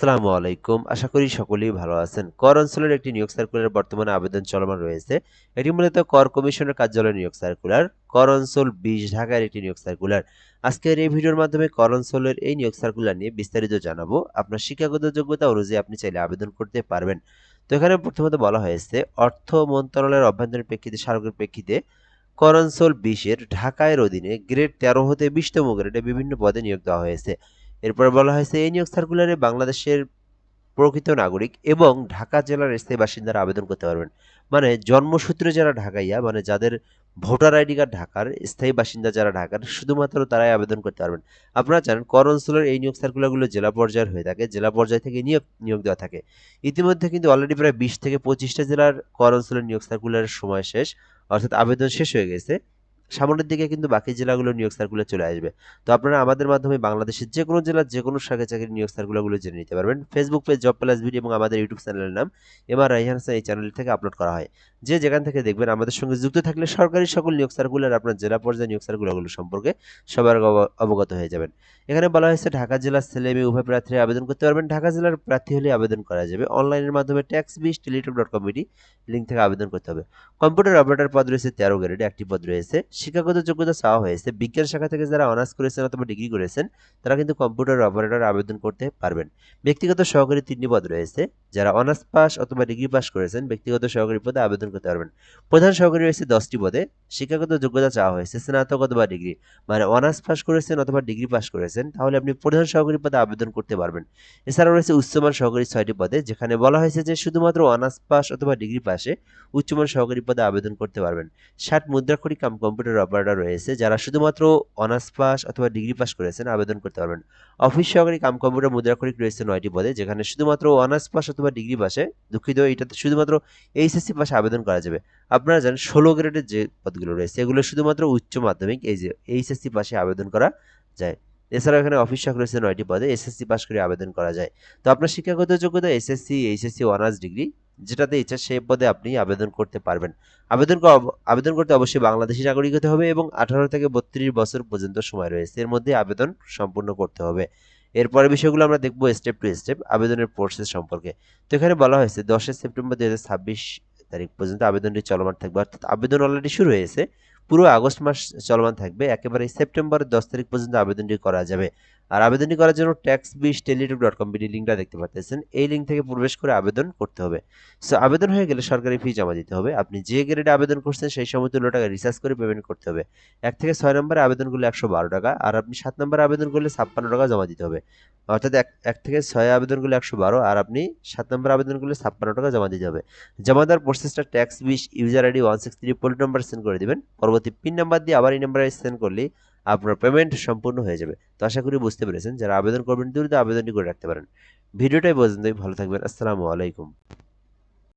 আসসালামু আলাইকুম। আশা করি সকলেই ভালো আছেন। কর অঞ্চলের একটি নিয়োগ সার্কুলার বর্তমানে আবেদন চলমান রয়েছে। এটি মূলত কর কমিশনের কার্যালয়ের নিয়োগ সার্কুলার। কর অঞ্চল ২০ ঢাকার একটি নিয়োগ সার্কুলার। আজকের এই ভিডিওর মাধ্যমে কর অঞ্চলের এই নিয়োগ সার্কুলার নিয়ে বিস্তারিত জানাবো। আপনার শিক্ষাগত যোগ্যতা অনুযায়ী আপনি চাইলে আবেদন করতে পারবেন। তো এখানে প্রথমত বলা হয়েছে অর্থ মন্ত্রণালয়ের অভ্যন্তরীণ প্রেক্ষিতে স্মারকের প্রেক্ষিতে কর অঞ্চল ২০ এর ঢাকায়ের অধীনে গ্রেড ১৩ হতে ২০তম গ্রেডে বিভিন্ন পদে নিয়োগ দেওয়া হয়েছে। এরপর বলা হয়েছে এই নিয়োগ সার্কুলারে বাংলাদেশের প্রকৃত নাগরিক এবং ঢাকা জেলার স্থায়ী বাসিন্দারা আবেদন করতে পারবেন। মানে জন্মসূত্রে যারা ঢাকাইয়া, মানে যাদের ভোটার আইডি কার্ড ঢাকার, স্থায়ী বাসিন্দা যারা ঢাকার, শুধুমাত্র তারাই আবেদন করতে পারবেন। আপনারা জানেন কর অঞ্চলের এই নিয়োগ সার্কুলারগুলো জেলা পর্যায়ের হয়ে থাকে, জেলা পর্যায় থেকে নিয়োগ দেওয়া থাকে। ইতিমধ্যে কিন্তু অলরেডি প্রায় ২০ থেকে ২৫টা জেলার কর অঞ্চলের নিয়োগ সার্কুলারের সময় শেষ, অর্থাৎ আবেদন শেষ হয়ে গেছে। সামনের দিকে কিন্তু বাকি জেলাগুলোর নিয়োগ সার্কুলার চলে আসবে। তো আপনারা আমাদের মাধ্যমে বাংলাদেশের যে কোনো জেলার যে কোনো সরকারি চাকরির নিয়োগ সার্কুলারগুলো জেনে নিতে পারবেন। Facebook page job plus video এবং আমাদের ইউটিউব চ্যানেলের নাম এমআর রাইহান হাসান, এই চ্যানেল থেকে আপলোড করা হয়। যে যেখান থেকে দেখবেন আমাদের সঙ্গে যুক্ত থাকলে সরকারি সকল নিয়োগ সার্কুলার, আপনার জেলা পর্যায়ে নিয়োগ সার্কুলারগুলো সম্পর্কে সবার অবগত হয়ে যাবেন। এখানে বলা হয়েছে ঢাকা জেলার ছেলে মেয়ে উভয় প্রার্থীরা আবেদন করতে পারবেন। ঢাকা জেলার প্রার্থী হলে আবেদন করা যাবে অনলাইনের মাধ্যমে tax20teletalk.com লিঙ্ক থেকে আবেদন করতে হবে। কম্পিউটার অপারেটর পদ রয়েছে ১৩ গ্রেডে, একটি পদ রয়েছে। শিক্ষাগত যোগ্যতা চাওয়া হয়েছে বিজ্ঞান শাখা থেকে যারা অনার্স করেছেন অথবা ডিগ্রি করেছেন তারা কিন্তু কম্পিউটার অপারেটর আবেদন করতে পারবেন। ব্যক্তিগত সহকারী ৩টি পদ রয়েছে। যারা অনার্স পাস অথবা ডিগ্রি পাস করেছেন ব্যক্তিগত সহকারী পদে আবেদন করতে পারবেন। প্রধান সহকারী রয়েছে ১০টি পদে। শিক্ষাগত যোগ্যতা চাওয়া হয়েছে স্নাতক অথবা ডিগ্রি, মানে অনার্স পাস করেছেন অথবা ডিগ্রি পাস করেছেন তাহলে আপনি প্রধান সহকারী পদে আবেদন করতে পারবেন। এছাড়াও রয়েছে উচ্চমান সহকারী ৬টি পদে, যেখানে বলা হয়েছে যে শুধুমাত্র অনার্স পাস অথবা ডিগ্রি পাশে উচ্চমান সহকারী পদে আবেদন করতে পারবেন। ৬০ মুদ্রাক্ষরিক কাম কম্পিউটার অপারেটর রয়েছে, যারা শুধুমাত্র অনার্স পাস অথবা ডিগ্রি পাস করেছেন আবেদন করতে পারবেন। অফিস সহকারী কাম কম্পিউটার মুদ্রাক্ষরিক রয়েছে ৯টি পদে, যেখানে শুধুমাত্র অনার্স পাস অথবা ডিগ্রি পাশে, দুঃখিত এটাতে শুধুমাত্র এইচএসসি পাশে আবেদন করা যাবে। আপনারা জানেন ১৬ গ্রেডের যে পদগুলো রয়েছে এগুলো শুধুমাত্র উচ্চ মাধ্যমিক, এই যে এইচএসসি পাশে আবেদন করা যায়। এছাড়াও এখানে অফিস সহায়ক রয়েছে ৯টি পদে, এসএসসি পাস করে আবেদন করা যায়। তো আপনার শিক্ষাগত যোগ্যতা এসএসসি, এইচএসসি, অনার্স ডিগ্রি যেটাতে ইচ্ছা সেই পদে আপনি আবেদন করতে পারবেন। আবেদন করতে অবশ্যই বাংলাদেশী নাগরিক হতে হবে এবং ১৮ থেকে ৩২ বছর পর্যন্ত সময় রয়েছে, এর মধ্যে আবেদন সম্পূর্ণ করতে হবে। এরপরের বিষয়গুলো আমরা দেখব স্টেপ টু স্টেপ আবেদনের প্রসেস সম্পর্কে। তো এখানে বলা হয়েছে ১০ সেপ্টেম্বর ২০২৬ তারিখ পর্যন্ত আবেদনটি চলমান থাকবে, অর্থাৎ আবেদন অলরেডি শুরু হয়েছে, পুরো আগস্ট মাস চলমান থাকবে। একেবারে সেপ্টেম্বরের ১০ তারিখ পর্যন্ত আবেদনটি করা যাবে। আর আবেদনটি করার জন্য tax20teletalk.com লিঙ্কটা দেখতে পাচ্ছেন, এই লিঙ্ক থেকে প্রবেশ করে আবেদন করতে হবে। সো আবেদন হয়ে গেলে সরকারি ফি জমা দিতে হবে। আপনি যে গ্রেডে আবেদন করছেন সেই সমতুল্য টাকা রিচার্জ করে পেমেন্ট করতে হবে। ১ থেকে ৬ নম্বরে আবেদন করলে ১১২ টাকা, আর আপনি ৭ নম্বরে আবেদন করলে ৫৬ টাকা জমা দিতে হবে। অর্থাৎ ১ থেকে ৬ আবেদন করলে ১১২, আর আপনি ৭ নম্বরে আবেদন করলে ৫৬ টাকা জমা দিতে হবে। জমা দেওয়ার প্রসেসটা tax20 ইউজার আইডি 163 পোল নাম্বার সেন্ড করে দিবেন। পরবর্তী পিন নাম্বার দিয়ে আবার এই নাম্বারে সেন্ড করলেই আপনার পেমেন্ট সম্পূর্ণ হয়ে যাবে। তো আশা করি বুঝতে পেরেছেন। যারা আবেদন করবেন দ্রুত আবেদনটি করে রাখতে পারেন। ভিডিওটাই পর্যন্তই, ভালো থাকবেন। আসসালামু আলাইকুম।